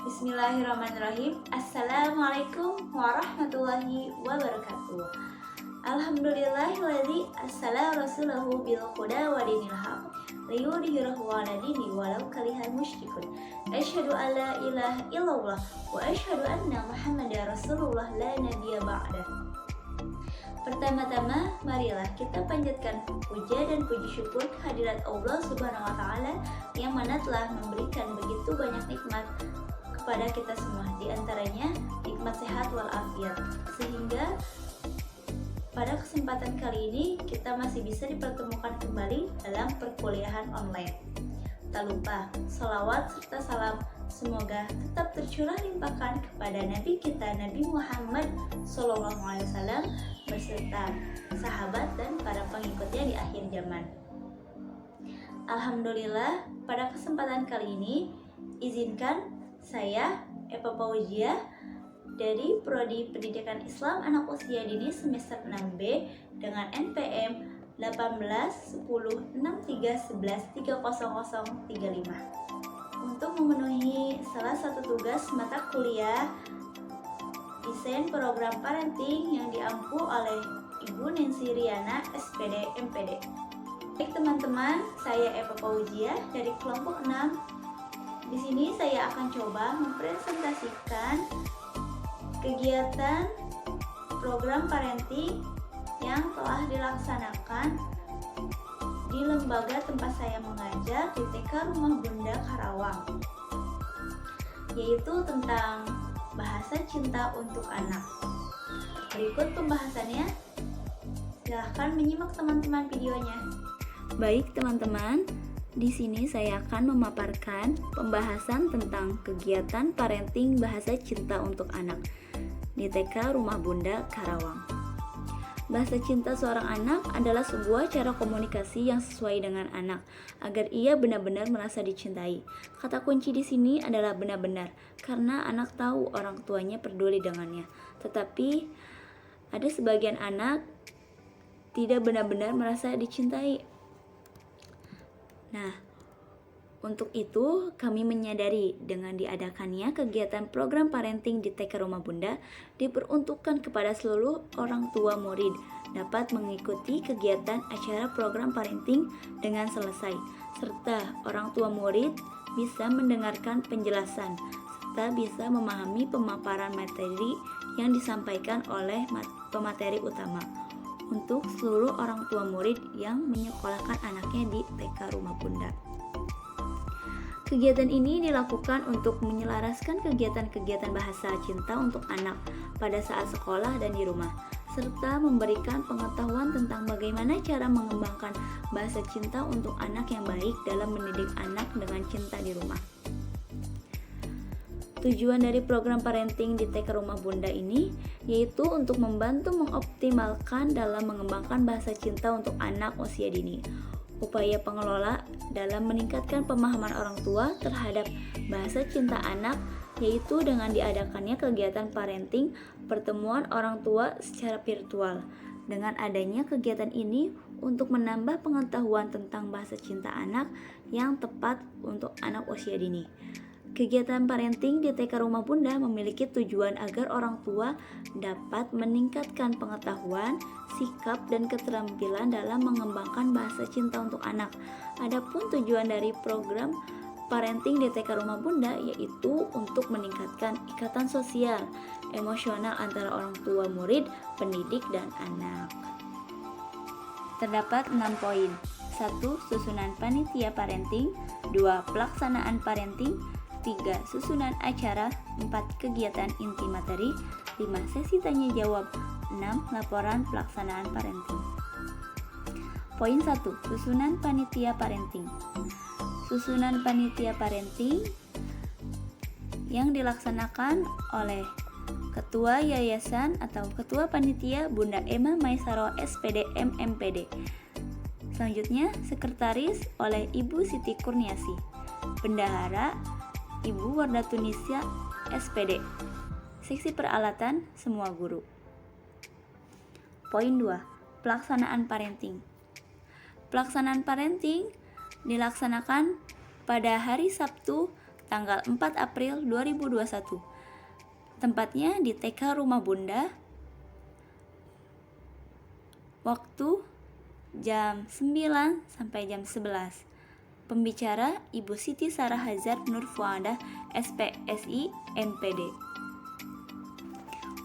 Bismillahirrahmanirrahim. Assalamualaikum warahmatullahi wabarakatuh. Alhamdulillahilladzi arsala rasulahu bil huda wa dinil haq liyudhhirahu 'ala dini walau karihal musyrikun. Asyhadu an la ilaha illallah wa asyhadu anna Muhammadar Rasulullah la nabiyya ba'da. Pertama-tama, marilah kita panjatkan puja dan puji syukur kehadirat Allah Subhanahu wa taala yang mana telah memberikan begitu banyak nikmat kepada kita semua, di antaranya nikmat sehat walafiat. Sehingga pada kesempatan kali ini kita masih bisa dipertemukan kembali dalam perkuliahan online. Tak lupa sholawat serta salam semoga tetap tercurah limpahkan kepada Nabi kita Nabi Muhammad SAW beserta sahabat dan para pengikutnya di akhir zaman. Alhamdulillah, pada kesempatan kali ini izinkan saya Eva Pauzia dari Prodi Pendidikan Islam Anak Usia Dini semester 6B dengan NPM 18 10 63 11 30035 untuk memenuhi salah satu tugas mata kuliah desain program parenting yang diampu oleh Ibu Nancy Riana SPD MPD. Baik teman-teman, saya Eva Pauzia dari kelompok 6. Di sini saya akan coba mempresentasikan kegiatan program parenting yang telah dilaksanakan di lembaga tempat saya mengajar di TK Rumah Bunda Karawang, yaitu tentang bahasa cinta untuk anak. Berikut pembahasannya, silahkan menyimak teman-teman videonya. Baik teman-teman, di sini saya akan memaparkan pembahasan tentang kegiatan parenting bahasa cinta untuk anak di TK Rumah Bunda Karawang. Bahasa cinta seorang anak adalah sebuah cara komunikasi yang sesuai dengan anak agar ia benar-benar merasa dicintai. Kata kunci di sini adalah benar-benar, karena anak tahu orang tuanya peduli dengannya. Tetapi ada sebagian anak tidak benar-benar merasa dicintai. Nah, untuk itu kami menyadari dengan diadakannya kegiatan program parenting di TK Rumah Bunda diperuntukkan kepada seluruh orang tua murid dapat mengikuti kegiatan acara program parenting dengan selesai, serta orang tua murid bisa mendengarkan penjelasan serta bisa memahami pemaparan materi yang disampaikan oleh pemateri utama untuk seluruh orang tua murid yang menyekolahkan anaknya di TK Rumah Bunda. Kegiatan ini dilakukan untuk menyelaraskan kegiatan-kegiatan bahasa cinta untuk anak pada saat sekolah dan di rumah, serta memberikan pengetahuan tentang bagaimana cara mengembangkan bahasa cinta untuk anak yang baik dalam mendidik anak dengan cinta di rumah. Tujuan dari program parenting di TK Rumah Bunda ini yaitu untuk membantu mengoptimalkan dalam mengembangkan bahasa cinta untuk anak usia dini. Upaya pengelola dalam meningkatkan pemahaman orang tua terhadap bahasa cinta anak yaitu dengan diadakannya kegiatan parenting pertemuan orang tua secara virtual. Dengan adanya kegiatan ini untuk menambah pengetahuan tentang bahasa cinta anak yang tepat untuk anak usia dini. Kegiatan parenting di TK Rumah Bunda memiliki tujuan agar orang tua dapat meningkatkan pengetahuan, sikap, dan keterampilan dalam mengembangkan bahasa cinta untuk anak. Adapun tujuan dari program parenting di TK Rumah Bunda yaitu untuk meningkatkan ikatan sosial, emosional antara orang tua murid, pendidik, dan anak. Terdapat 6 poin. 1. Susunan panitia parenting. 2. Pelaksanaan parenting. 3. Susunan acara. 4. Kegiatan inti materi. 5. Sesi tanya jawab. 6. Laporan pelaksanaan parenting. Poin 1. Susunan panitia parenting. Susunan panitia parenting yang dilaksanakan oleh Ketua Yayasan atau Ketua Panitia Bunda Emma Maisaro SPD MMPD. Selanjutnya, Sekretaris oleh Ibu Siti Kurniasi. Bendahara Ibu Wardah Tunisia SPD. Seksi peralatan semua guru. Poin 2. Pelaksanaan parenting. Pelaksanaan parenting dilaksanakan pada hari Sabtu tanggal 4 April 2021. Tempatnya di TK Rumah Bunda. Waktu jam 9 sampai jam 11. Pembicara Ibu Siti Sarah Hazar Nur Fuadah, SPSI, MPD.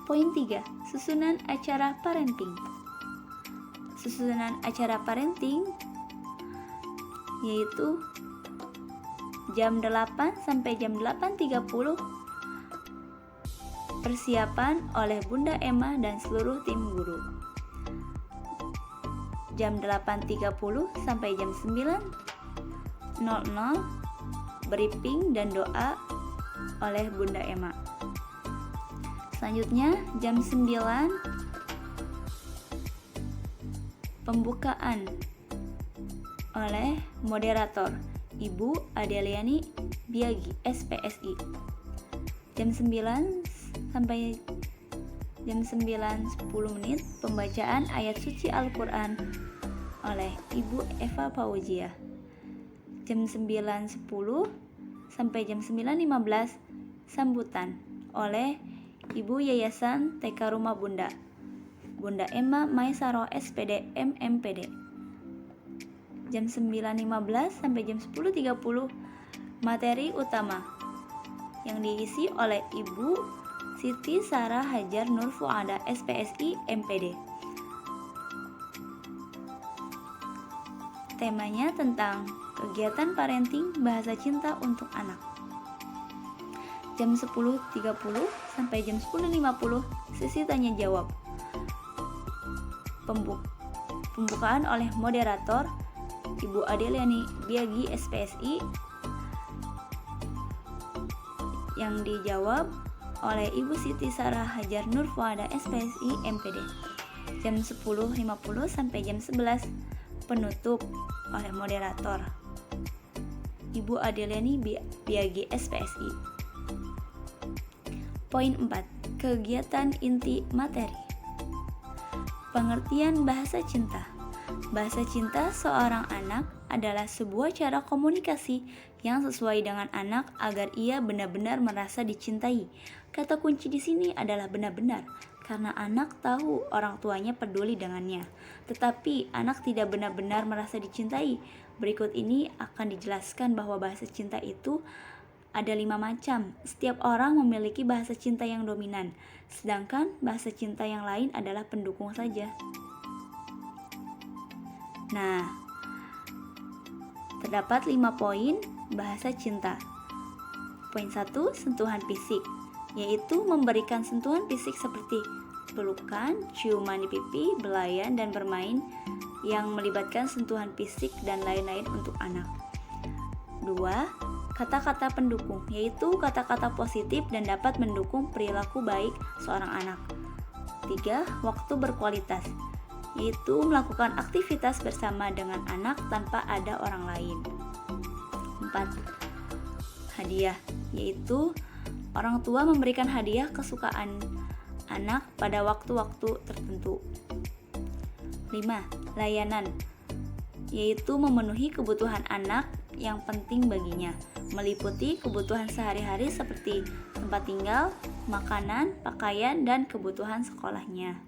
Poin 3. Susunan acara parenting. Susunan acara parenting yaitu jam 8 sampai jam 8.30 persiapan oleh Bunda Emma dan seluruh tim guru. Jam 8.30 sampai jam 9.00 briefing dan doa oleh Bunda Emma. Selanjutnya jam 9 pembukaan oleh moderator Ibu Adeliani Biagi, SPSI. Jam 9 sampai jam 9.10 menit pembacaan ayat suci Al-Quran oleh Ibu Eva Fauzia. Jam 9.10 sampai jam 9.15 sambutan oleh Ibu Yayasan TK Rumah Bunda, Bunda Emma Maisaro SPD MMPD. Jam 9.15 sampai jam 10.30 materi utama yang diisi oleh Ibu Siti Sarah Hajar Nur Fuadah, SPSI MPD. Temanya tentang kegiatan parenting bahasa cinta untuk anak. Jam 10.30 sampai jam 10.50 sesi tanya jawab. Pembukaan oleh moderator Ibu Adeliani Biagi, SPSI, yang dijawab oleh Ibu Siti Sarah Hajar Nur Fuadah, SPSI MPD. Jam 10.50 sampai jam 11 penutup oleh moderator Ibu Adeliani Biagi, SPSI. Poin 4. Kegiatan inti materi. Pengertian bahasa cinta. Bahasa cinta seorang anak adalah sebuah cara komunikasi yang sesuai dengan anak agar ia benar-benar merasa dicintai. Kata kunci di sini adalah benar-benar, karena anak tahu orang tuanya peduli dengannya, tetapi anak tidak benar-benar merasa dicintai. Berikut ini akan dijelaskan bahwa bahasa cinta itu ada 5 macam. Setiap orang memiliki bahasa cinta yang dominan, sedangkan bahasa cinta yang lain adalah pendukung saja. Nah, terdapat 5 poin bahasa cinta. Poin 1, sentuhan fisik, yaitu memberikan sentuhan fisik seperti pelukan, ciuman di pipi, belayan, dan bermain yang melibatkan sentuhan fisik dan lain-lain untuk anak. 2, kata-kata pendukung, yaitu kata-kata positif dan dapat mendukung perilaku baik seorang anak. 3, waktu berkualitas, yaitu melakukan aktivitas bersama dengan anak tanpa ada orang lain. 4, hadiah, yaitu orang tua memberikan hadiah kesukaan anak pada waktu-waktu tertentu. 5, layanan, yaitu memenuhi kebutuhan anak yang penting baginya, meliputi kebutuhan sehari-hari seperti tempat tinggal, makanan, pakaian, dan kebutuhan sekolahnya.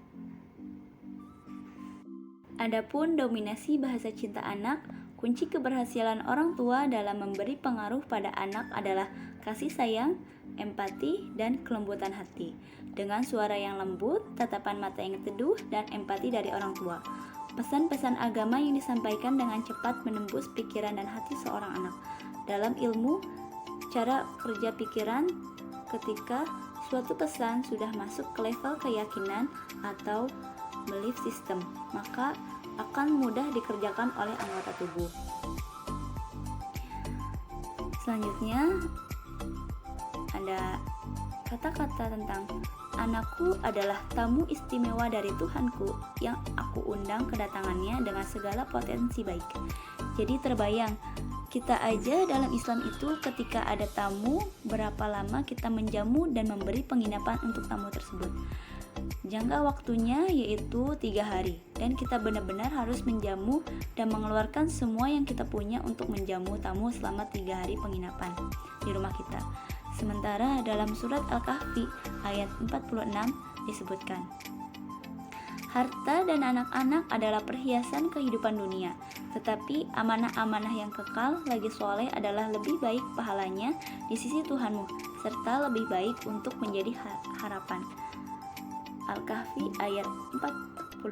Adapun dominasi bahasa cinta anak, kunci keberhasilan orang tua dalam memberi pengaruh pada anak adalah kasih sayang, empati, dan kelembutan hati. Dengan suara yang lembut, tatapan mata yang teduh, dan empati dari orang tua. Pesan-pesan agama yang disampaikan dengan cepat menembus pikiran dan hati seorang anak. Dalam ilmu cara kerja pikiran, ketika suatu pesan sudah masuk ke level keyakinan atau belief system, maka akan mudah dikerjakan oleh anggota tubuh. Selanjutnya ada kata-kata tentang anakku adalah tamu istimewa dari Tuhanku yang aku undang kedatangannya dengan segala potensi baik. Jadi terbayang, kita aja dalam Islam itu ketika ada tamu, berapa lama kita menjamu dan memberi penginapan untuk tamu tersebut. Jangka waktunya yaitu 3 hari, dan kita benar-benar harus menjamu dan mengeluarkan semua yang kita punya untuk menjamu tamu selama 3 hari penginapan di rumah kita. Sementara dalam surat Al-Kahfi ayat 46 disebutkan, harta dan anak-anak adalah perhiasan kehidupan dunia, tetapi amanah-amanah yang kekal lagi soleh adalah lebih baik pahalanya di sisi Tuhanmu, serta lebih baik untuk menjadi harapan. Al-Kahfi ayat 46.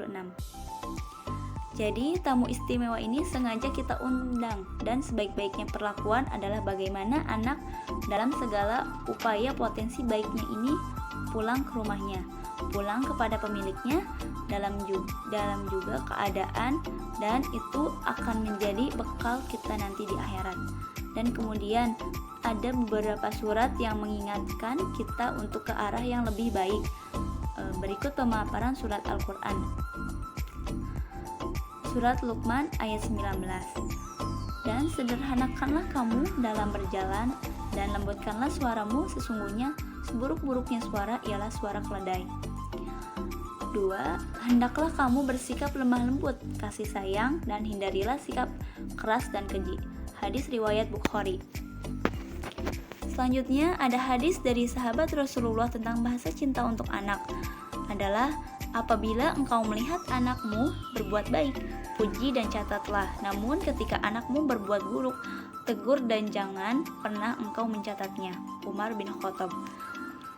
Jadi tamu istimewa ini sengaja kita undang, dan sebaik-baiknya perlakuan adalah bagaimana anak dalam segala upaya potensi baiknya ini pulang ke rumahnya, pulang kepada pemiliknya dalam juga keadaan, dan itu akan menjadi bekal kita nanti di akhirat. Dan kemudian ada beberapa surat yang mengingatkan kita untuk ke arah yang lebih baik. Berikut pemaparan surat Al-Quran. Surat Luqman ayat 19. Dan sederhanakanlah kamu dalam berjalan, dan lembutkanlah suaramu, sesungguhnya seburuk-buruknya suara ialah suara keledai. 2. Hendaklah kamu bersikap lemah lembut, kasih sayang, dan hindarilah sikap keras dan keji. Hadis riwayat Bukhari. Selanjutnya ada hadis dari sahabat Rasulullah tentang bahasa cinta untuk anak adalah, apabila engkau melihat anakmu berbuat baik, puji dan catatlah. Namun ketika anakmu berbuat buruk, tegur dan jangan pernah engkau mencatatnya. Umar bin Khattab.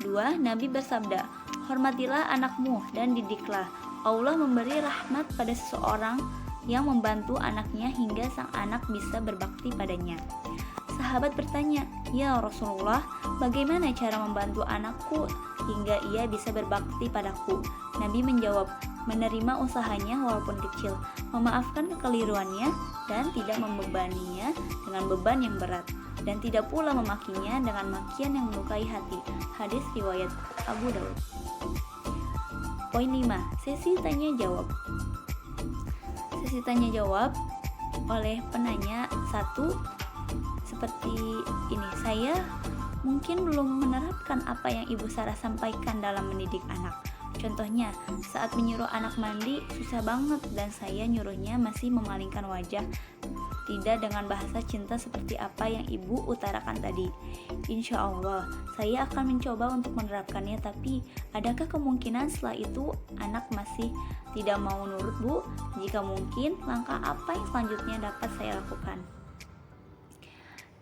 2. Nabi bersabda, hormatilah anakmu dan didiklah. Allah memberi rahmat pada seseorang yang membantu anaknya hingga sang anak bisa berbakti padanya. Sahabat bertanya, ya Rasulullah, bagaimana cara membantu anakku hingga ia bisa berbakti padaku? Nabi menjawab, menerima usahanya walaupun kecil, memaafkan kekeliruannya dan tidak membebaninya dengan beban yang berat, dan tidak pula memakinya dengan makian yang melukai hati. Hadis riwayat Abu Daud. Poin 5. Sesi tanya jawab. Sesi tanya jawab oleh penanya 1 seperti ini. Saya mungkin belum menerapkan apa yang Ibu Sarah sampaikan dalam mendidik anak. Contohnya, saat menyuruh anak mandi susah banget, dan saya nyuruhnya masih memalingkan wajah, tidak dengan bahasa cinta seperti apa yang Ibu utarakan tadi. Insya Allah, saya akan mencoba untuk menerapkannya, tapi adakah kemungkinan setelah itu anak masih tidak mau nurut, Bu? Jika mungkin, langkah apa yang selanjutnya dapat saya lakukan?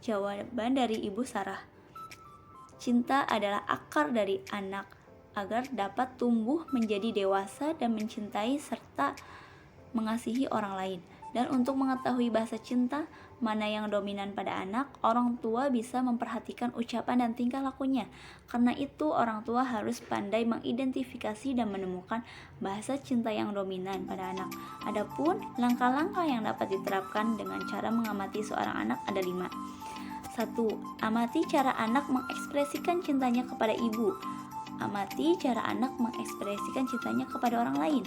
Jawaban dari Ibu Sarah, cinta adalah akar dari anak agar dapat tumbuh menjadi dewasa dan mencintai serta mengasihi orang lain. Dan untuk mengetahui bahasa cinta mana yang dominan pada anak, orang tua bisa memperhatikan ucapan dan tingkah lakunya. Karena itu orang tua harus pandai mengidentifikasi dan menemukan bahasa cinta yang dominan pada anak. Adapun langkah-langkah yang dapat diterapkan dengan cara mengamati seorang anak ada 5. 1. Amati cara anak mengekspresikan cintanya kepada ibu. Amati cara anak mengekspresikan cintanya kepada orang lain.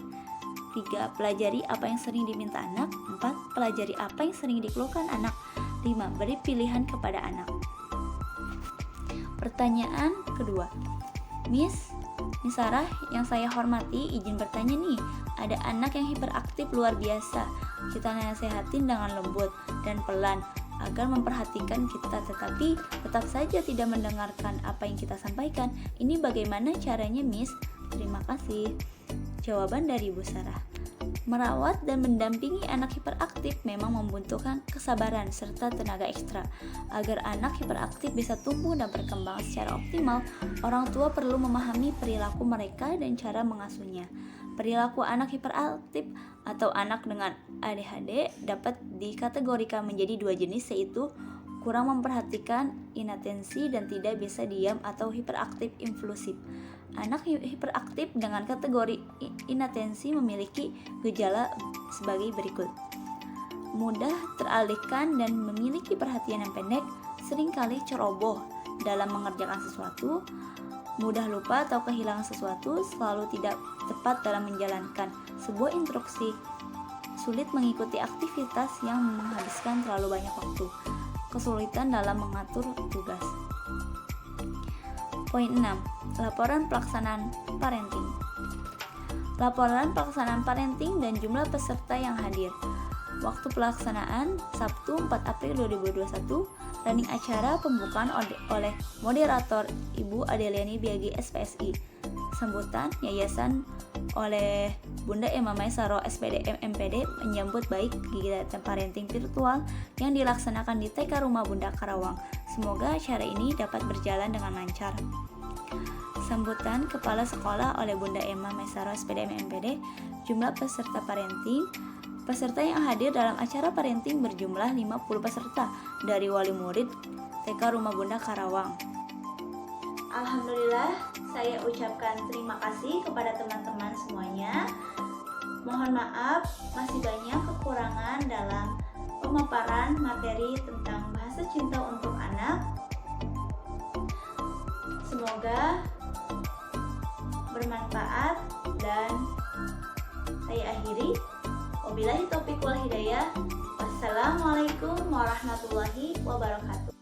3. Pelajari apa yang sering diminta anak. 4. Pelajari apa yang sering dikeluhkan anak. 5. Beri pilihan kepada anak. Pertanyaan kedua, Miss Sarah yang saya hormati, izin bertanya nih, ada anak yang hiperaktif luar biasa. Kita nasehatin dengan lembut dan pelan agar memperhatikan kita, tetapi tetap saja tidak mendengarkan apa yang kita sampaikan. Ini bagaimana caranya, Miss? Terima kasih. Jawaban dari Ibu Sarah, merawat dan mendampingi anak hiperaktif memang membutuhkan kesabaran serta tenaga ekstra. Agar anak hiperaktif bisa tumbuh dan berkembang secara optimal, orang tua perlu memahami perilaku mereka dan cara mengasuhnya. Perilaku anak hiperaktif atau anak dengan ADHD dapat dikategorikan menjadi 2 jenis, yaitu kurang memperhatikan, inatensi, dan tidak bisa diam atau hiperaktif impulsif. Anak hiperaktif dengan kategori inatensi memiliki gejala sebagai berikut: mudah teralihkan dan memiliki perhatian yang pendek, seringkali ceroboh dalam mengerjakan sesuatu, mudah lupa atau kehilangan sesuatu, selalu tidak tepat dalam menjalankan sebuah instruksi, sulit mengikuti aktivitas yang menghabiskan terlalu banyak waktu, kesulitan dalam mengatur tugas. Poin 6. Laporan pelaksanaan parenting. laporan pelaksanaan parenting dan jumlah peserta yang hadir. Waktu pelaksanaan Sabtu 4 April 2021. Running acara pembukaan oleh moderator Ibu Adeliani Biagi SPSI. Sambutan yayasan oleh Bunda Emma Maisaro SPD MPD menyambut baik kegiatan parenting virtual yang dilaksanakan di TK Rumah Bunda Karawang. Semoga acara ini dapat berjalan dengan lancar. Sambutan Kepala Sekolah oleh Bunda Emma Maisaro SPD MPD. Jumlah peserta parenting. Peserta yang hadir dalam acara parenting berjumlah 50 peserta dari wali murid TK Rumah Bunda Karawang. Alhamdulillah, saya ucapkan terima kasih kepada teman-teman semuanya. Mohon maaf, masih banyak kekurangan dalam pemaparan materi tentang bahasa cinta untuk anak. Semoga bermanfaat dan saya akhiri. Wabillahi taufiq wal hidayah. Wassalamualaikum warahmatullahi wabarakatuh.